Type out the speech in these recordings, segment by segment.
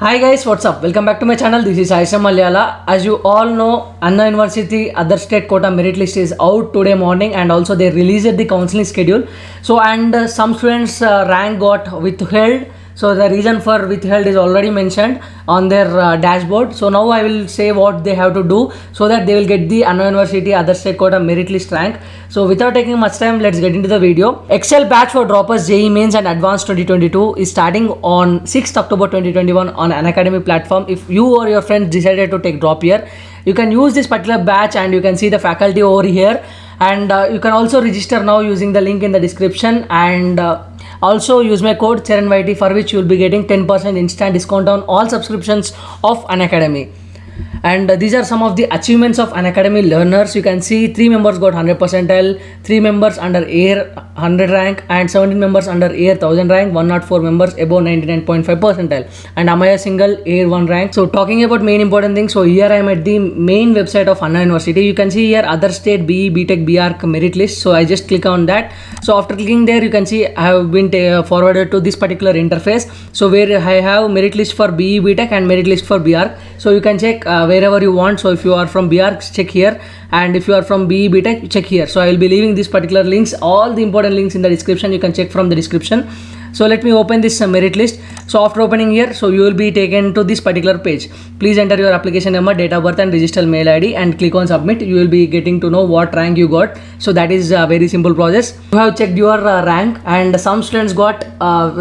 Hi guys, what's up? Welcome back to my channel. This is Aisha Malyala. As you all know, Anna University other state quota merit list is out today morning, and also they released the counseling schedule. So some students rank got withheld. So the reason for withheld is already mentioned on their dashboard. So now I will say what they have to do so that they will get the Anna University other state quota merit list rank. So without taking much time, let's get into the video. Excel batch for droppers JEE Mains and Advanced 2022 is starting on 6th October 2021 on Unacademy platform. If you or your friends decided to take drop year, you can use this particular batch and you can see the faculty over here, and you can also register now using the link in the description, and also use my code CharanYT, for which you will be getting 10% instant discount on all subscriptions of Unacademy. And these are some of the achievements of Unacademy learners. You can see 3 members got 100 percentile, 3 members under AIR 100 rank, and 17 members under AIR 1000 rank, 104 members above 99.5 percentile, and Amaya single AIR 1 rank. So talking about main important things, so here I am at the main website of Anna University. You can see here other state BE, BTech, BArch merit list. So I just click on that. So after clicking there, you can see I have been forwarded to this particular interface. So where I have merit list for BE, BTech and merit list for BArch. So you can check wherever you want. So if you are from BArch, check here, and if you are from BE, BTech, check here. So I will be leaving these particular links, all the important links in the description. You can check from the description. So let me open this merit list. So after opening here, so you will be taken to this particular page. Please enter your application number, date of birth and register mail ID, and click on submit. You will be getting to know what rank you got. So that is a very simple process. You have checked your rank, and some students got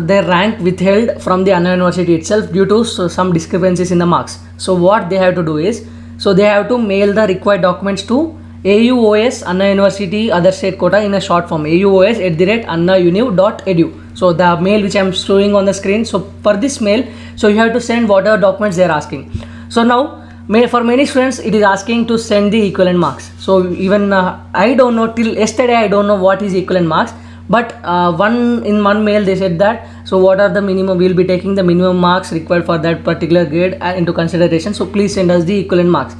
their rank withheld from the Anna University itself due to some discrepancies in the marks. So what they have to do is, so they have to mail the required documents to AUOS Anna University other state quota in a short form, AUOS@annauniv.edu. So the mail which I am showing on the screen. So for this mail, so you have to send whatever documents they are asking. So now for many students it is asking to send the equivalent marks. So even I don't know, till yesterday I don't know what is equivalent marks, but in one mail they said that, so what are the minimum, we will be taking the minimum marks required for that particular grade into consideration, so please send us the equivalent marks.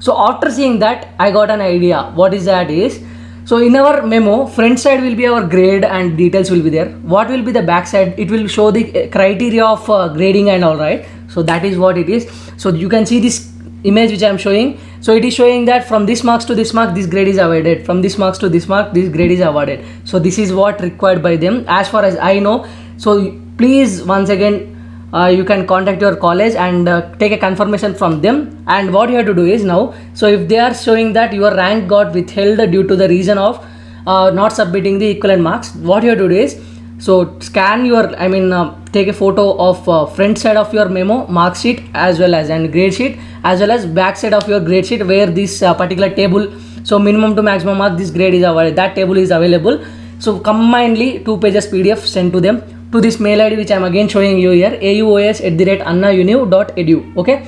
So after seeing that, I got an idea. What is that is, so in our memo, front side will be our grade and details will be there. What will be the back side? It will show the criteria of grading and all, right? So that is what it is. So you can see this image which I am showing. So it is showing that from this marks to this mark, this grade is awarded. From this marks to this mark, this grade is awarded. So this is what required by them as far as I know. So please, once again, you can contact your college and take a confirmation from them. And what you have to do is now, so if they are showing that your rank got withheld due to the reason of not submitting the equivalent marks, what you have to do is, so scan your, take a photo of front side of your memo, mark sheet as well as and grade sheet, as well as back side of your grade sheet where this particular table, so minimum to maximum mark, this grade is available, that table is available. So combinedly 2 pages PDF sent to them, to this mail ID which I am again showing you here, AUOS@annauniv.edu. Okay,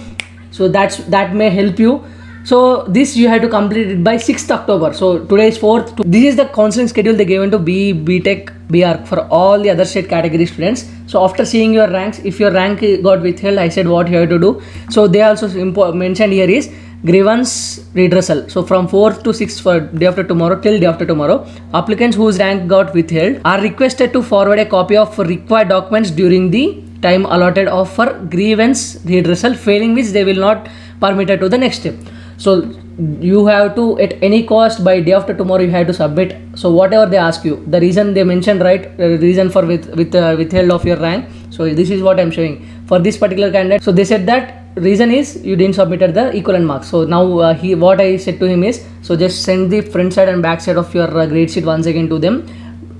so that may help you. So this you have to complete it by 6th October. So today is 4th. This is the counseling schedule they gave into BE, BTech, BArch for all the other state category students. So after seeing your ranks, if your rank got withheld, I said what you have to do. So they also mentioned here is grievance redressal. So from 4th to 6th, for day after tomorrow till day after tomorrow, applicants whose rank got withheld are requested to forward a copy of required documents during the time allotted for grievance redressal, failing which they will not permitted to the next step. So you have to, at any cost, by day after tomorrow you have to submit. So whatever they ask you, the reason they mentioned, right, reason for withheld of your rank. So this is what I am showing for this particular candidate. So they said that reason is you didn't submitted the equivalent marks. So now what I said to him is, so just send the front side and back side of your grade sheet once again to them.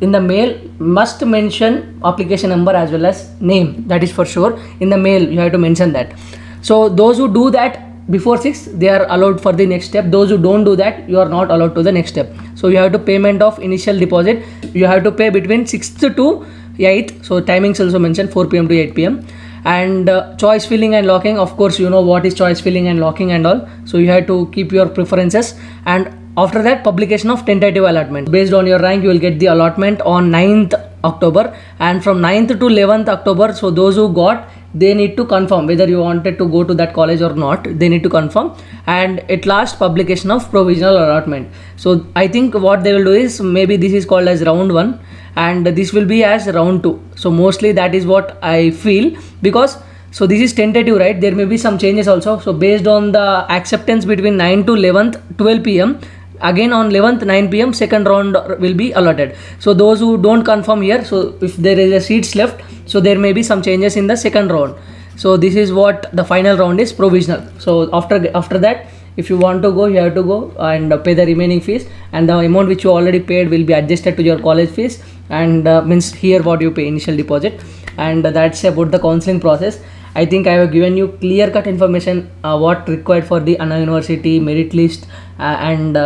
In the mail must mention application number as well as name, that is for sure. In the mail you have to mention that. So those who do that before 6, they are allowed for the next step. Those who don't do that, you are not allowed to the next step. So you have to payment of initial deposit, you have to pay between 6th to 8th. So timings also mentioned 4 p.m. to 8 p.m. and choice filling and locking, of course you know what is choice filling and locking and all. So you have to keep your preferences, and after that publication of tentative allotment. Based on your rank, you will get the allotment on 9th October, and from 9th to 11th October, so those who got, they need to confirm whether you wanted to go to that college or not. They need to confirm, and at last publication of provisional allotment. So I think what they will do is, maybe this is called as round 1 and this will be as round 2. So mostly that is what I feel, because So this is tentative, right? There may be some changes also. So based on the acceptance between 9 to 11th 12 p.m. again on 11th 9 p.m. second round will be allotted. So those who don't confirm here, so if there is a seats left, so there may be some changes in the second round. So this is what the final round is, provisional. So after that, if you want to go, you have to go and pay the remaining fees, and the amount which you already paid will be adjusted to your college fees, and means here what you pay initial deposit. And that's about the counseling process. I think I have given you clear cut information what required for the Anna University merit list and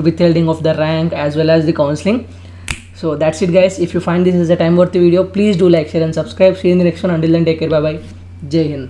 withholding of the rank as well as the counseling. So that's it guys. If you find this is a time worthy video, please do like, share and subscribe. See you in the next one. Until then, take care. Bye bye. Jai Hind.